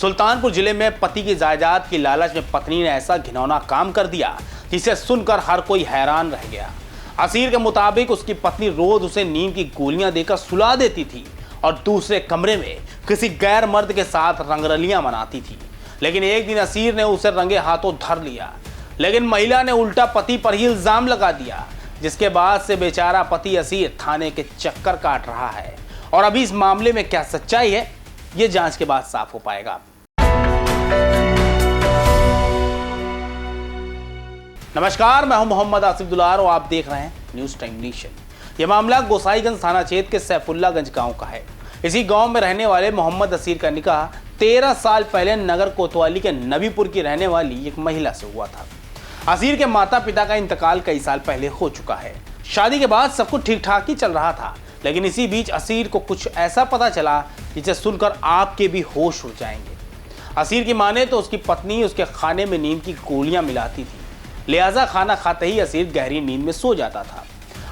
सुल्तानपुर जिले में पति की जायदाद की लालच में पत्नी ने ऐसा घिनौना काम कर दिया जिसे सुनकर हर कोई हैरान रह गया। असीर के मुताबिक उसकी पत्नी रोज उसे नींद की गोलियां देकर सुला देती थी और दूसरे कमरे में किसी गैर मर्द के साथ रंगरलियां मनाती थी। लेकिन एक दिन असीर ने उसे रंगे हाथों धर लिया, लेकिन महिला ने उल्टा पति पर ही इल्जाम लगा दिया, जिसके बाद से बेचारा पति असीर थाने के चक्कर काट रहा है। और अभी इस मामले में क्या सच्चाई है, ये जांच के बाद साफ हो पाएगा। नमस्कार, मैं हूं मोहम्मद आसिफ दुलार और आप देख रहे हैं न्यूज टाइम नेशन। यह मामला गोसाईगंज थाना क्षेत्र के सैफुल्लागंज गांव का है। इसी गांव में रहने वाले मोहम्मद असीर का निकाह 13 साल पहले नगर कोतवाली के नबीपुर की रहने वाली एक महिला से हुआ था। असीर के माता पिता का इंतकाल कई साल पहले हो चुका है। शादी के बाद सब कुछ ठीक ठाक ही चल रहा था, लेकिन इसी बीच असीर को कुछ ऐसा पता चला जिसे सुनकर आपके भी होश उड़ जाएंगे। असीर की माने तो उसकी पत्नी उसके खाने में नींद की गोलियां मिलाती थी, लिहाजा खाना खाते ही असीर गहरी नींद में सो जाता था।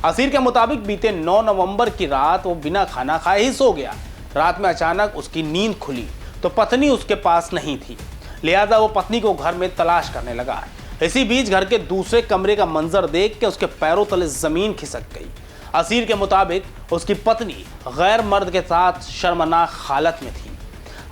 असीर के मुताबिक बीते 9 नवंबर की रात वो बिना खाना खाए ही सो गया। रात में अचानक उसकी नींद खुली तो पत्नी उसके पास नहीं थी, लिहाजा वो पत्नी को घर में तलाश करने लगा। इसी बीच घर के दूसरे कमरे का मंजर देख के उसके पैरों तले जमीन खिसक गई। असीर के मुताबिक उसकी पत्नी गैर मर्द के साथ शर्मनाक हालत में थी।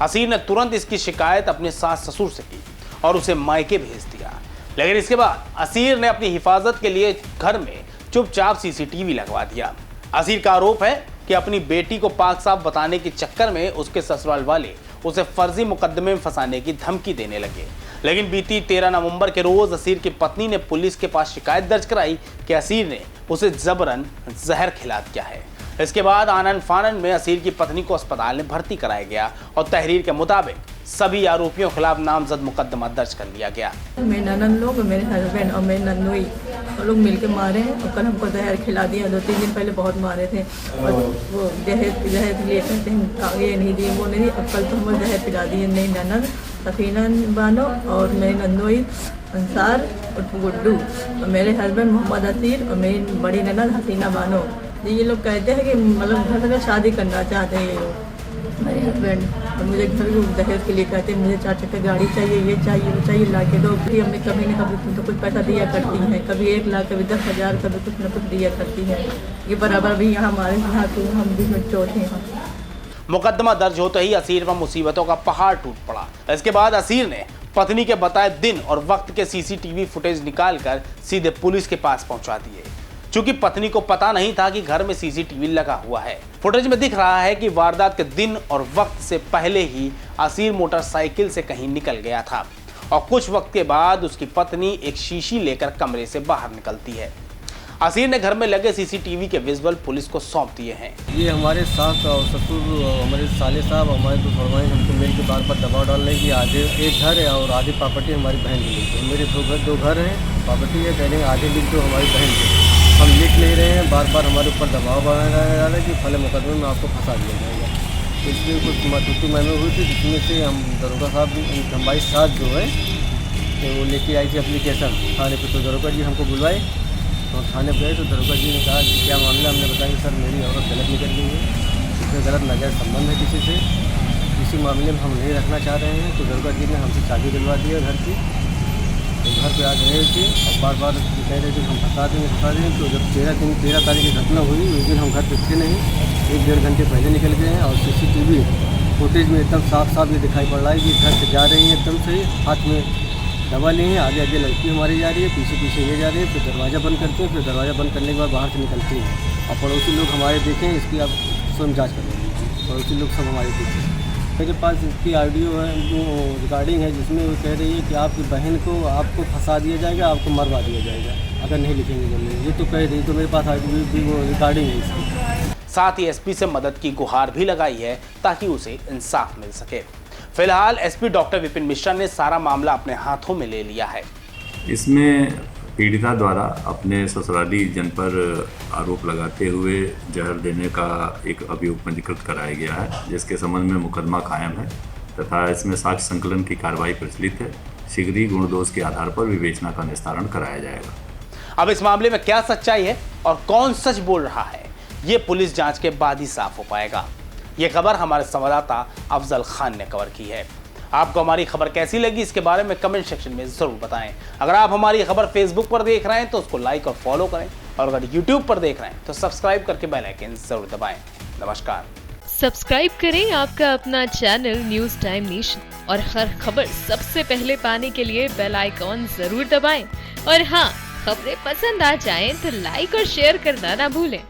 असीर ने तुरंत इसकी शिकायत अपने सास ससुर से की और उसे मायके भेज दिया। लेकिन इसके बाद असीर ने अपनी हिफाजत के लिए घर में चुपचाप सीसीटीवी लगवा दिया। असीर का आरोप है कि अपनी बेटी को पाक साफ बताने के चक्कर में उसके ससुराल वाले उसे फर्जी मुकदमे में फंसाने की धमकी देने लगे। लेकिन बीती 13 नवंबर के रोज असीर की पत्नी ने पुलिस के पास शिकायत दर्ज कराई कि असीर ने उसे जबरन जहर खिला दिया है। इसके बाद आनन फानन में असीर की पत्नी को अस्पताल में भर्ती कराया गया और तहरीर के मुताबिक सभी आरोपियों के खिलाफ नामजद मुकदमा दर्ज कर लिया गया। मेरे ननद लोग, मेरे हस्बैंड और मेरे नंदोई लोग मिलकर मारे हैं और कल हमको जहर खिला दिया। 2-3 दिन पहले बहुत मारे थे और वो जहर लिए कहते हैं ये नहीं दिए वो नहीं दिए। अब कल तो हमको जहर पिला दिए। मेरी ननद सफीना बानो और मेरी नंदोई अंसार और गुड्डू और मेरे हस्बैंड मोहम्मद असीर और मेरी बड़ी ननद हसीना बानो। ये लोग कहते हैं कि मतलब घर में शादी करना चाहते हैं ये लोग, मेरे हस्बैंड, और मुझे घर में दहेज के लिए कहते हैं मुझे 4 चक्कर गाड़ी चाहिए, ये चाहिए वो चाहिए, ला के दो। फिर हमने कभी न कभी तो कुछ पैसा दिया करती हैं, कभी 1 लाख, कभी 10,000, कभी कुछ न कुछ दिया करती हैं। ये बराबर भी यहाँ हमारे यहाँ तो हम भी चोट हैं। मुकदमा दर्ज होते ही असीर पर मुसीबतों का पहाड़ टूट पड़ा। इसके बाद असीर ने पत्नी के बताए दिन और वक्त के सीसीटीवी फुटेज निकालकर सीधे पुलिस के पास पहुंचा दिए। चूंकि पत्नी को पता नहीं था कि घर में सीसीटीवी लगा हुआ है। फुटेज में दिख रहा है कि वारदात के दिन और वक्त से पहले ही असीर मोटरसाइकिल से कहीं निकल गया था और कुछ वक्त के बाद उसकी पत्नी एक शीशी लेकर कमरे से बाहर निकलती है। असीर ने घर में लगे सीसीटीवी के विजुअल पुलिस को सौंप दिए हैं। ये हमारे सास और ससुर, हमारे साले साहब, हमारे तो फरमाए हमको मिल के बार बार दबाव डाल रहे हैं कि आधे एक घर है और आधी प्रॉपर्टी हमारी बहन की लिख दो। मेरे दो घर हैं, प्रॉपर्टी है, कह रहे हैं आधे लिख दो हमारी बहन की। हम लिख नहीं रहे हैं, बार बार हमारे ऊपर दबाव बनाया जा रहा है कि फले मुकदमे में आपको फंसा दिया जाएगा। इसलिए कुछ मतूती मैंने हुई थी जिसमें से हम दरोगा साहब हमारी सास जो है तो वो लेके आई थी एप्लीकेशन थाने पर। तो दरोगा जी हमको बुलवाए तो थाने पर गए तो दरोगा जी ने कहा कि क्या मामला। हमने बताया कि सर मेरी औरत गलत निकल गई है, इसमें गलत नजर संबंध है किसी से, इसी मामले में हम नहीं रखना चाह रहे हैं। तो दरोगा जी ने हमसे शादी दिलवा दी है घर की। तो घर पे आ गए थे और बार बार कह रहे थे हम फंसा देंगे। तो जब 13 तारीख की घटना हुई उस दिन हम घर पे थे नहीं, 1-1.5 घंटे पहले निकल गए हैं। और सीसीटीवी फुटेज में एकदम साफ साफ ये दिखाई पड़ रहा है कि घर से जा रही है एकदम से, हाथ में दवा नहीं है, आगे आगे लड़की हमारी जा रही है, पीछे पीछे ये जा रही है। फिर दरवाज़ा बंद करते हैं, फिर दरवाज़ा बंद करने के बाद बाहर से निकलते हैं और पड़ोसी लोग हमारे देखें, इसकी आप स्वयं जाँच करें। पड़ोसी लोग सब हमारे देखें। मेरे पास इसकी ऑडियो है, जो रिकॉर्डिंग है, जिसमें वो कह रही है कि आपकी बहन को आपको फंसा दिया जाएगा, आपको मरवा दिया जाएगा अगर नहीं लिखेंगे जमीन। ये तो कह रही, तो मेरे पास ऑडियो भी वो रिकॉर्डिंग है इसकी। साथ ही एसपी से मदद की गुहार भी लगाई है ताकि उसे इंसाफ मिल सके। फिलहाल एसपी डॉक्टर विपिन मिश्रा ने सारा मामला अपने हाथों में ले लिया है। इसमें पीड़िता द्वारा अपने ससुराली जन पर आरोप लगाते हुए जहर देने का एक अभियोग पंजीकृत कराया गया है, जिसके संबंध में मुकदमा कायम है तथा इसमें साक्ष्य संकलन की कार्रवाई प्रचलित है। शीघ्र ही गुण दोष के आधार पर विवेचना का निस्तारण कराया जाएगा। अब इस मामले में क्या सच्चाई है और कौन सच बोल रहा है, ये पुलिस जांच के बाद ही साफ हो पाएगा। ये खबर हमारे संवाददाता अफजल खान ने कवर की है। आपको हमारी खबर कैसी लगी इसके बारे में कमेंट सेक्शन में जरूर बताएं। अगर आप हमारी खबर फेसबुक पर देख रहे हैं तो उसको लाइक और फॉलो करें, और अगर यूट्यूब पर देख रहे हैं तो सब्सक्राइब करके बेल आइकन जरूर दबाएं। नमस्कार। सब्सक्राइब करें आपका अपना चैनल न्यूज़ टाइम नेशन, और हर खबर सबसे पहले पाने के लिए बेल आइकॉन जरूर दबाएं। और हाँ, खबरें पसंद आ जाएं तो लाइक और शेयर करना ना भूलें।